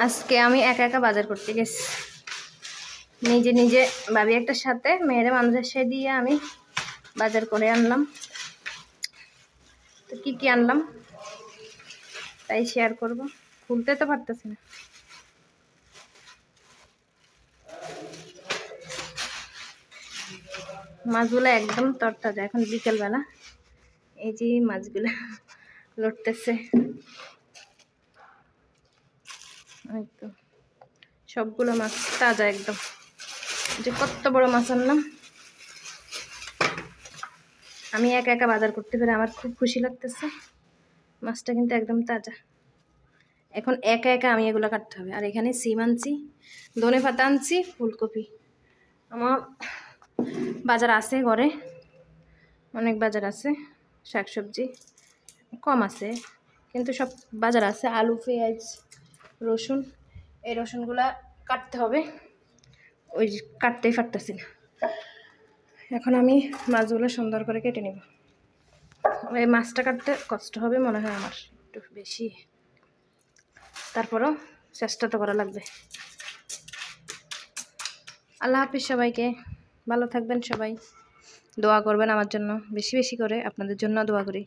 আজকে আমি একা একা বাজার করতে গেছি, নিজে নিজে ভাবি একটার সাথে মেয়েরে মাদ্রাসায় দিয়ে আমি বাজার করে আনলাম। তো কি কি আনলাম তাই শেয়ার করব। খুলতে তো পারতেছি না। মাছগুলো একদম তরতাজা, এখন বিকেলবেলা। এই যে মাছগুলো লড়তেছে, একদম সবগুলো মাছ তাজা একদম। যে কত বড় মাছ আনলাম। আমি একা একা বাজার করতে পেরে আমার খুব খুশি লাগতেছে। মাছটা কিন্তু একদম তাজা। এখন একা একা আমি এগুলো কাটতে হবে। আর এখানে সিম আনছি, ধনেপাতা আনছি, ফুলকপি। আমার বাজার আছে ঘরে, অনেক বাজার আছে। শাকসবজি কম আছে কিন্তু সব বাজার আছে। আলু, পেঁয়াজ, রসুন, এই রসুনগুলা কাটতে হবে, ওই কাটতেই পারতেছি না। এখন আমি মাছগুলো সুন্দর করে কেটে নেব। এই মাছটা কাটতে কষ্ট হবে মনে হয় আমার একটু বেশি, তারপরও চেষ্টা তো করা লাগবে। আল্লাহ হাফিজ সবাইকে, ভালো থাকবেন সবাই, দোয়া করবেন আমার জন্য, বেশি বেশি করে আপনাদের জন্য দোয়া করি।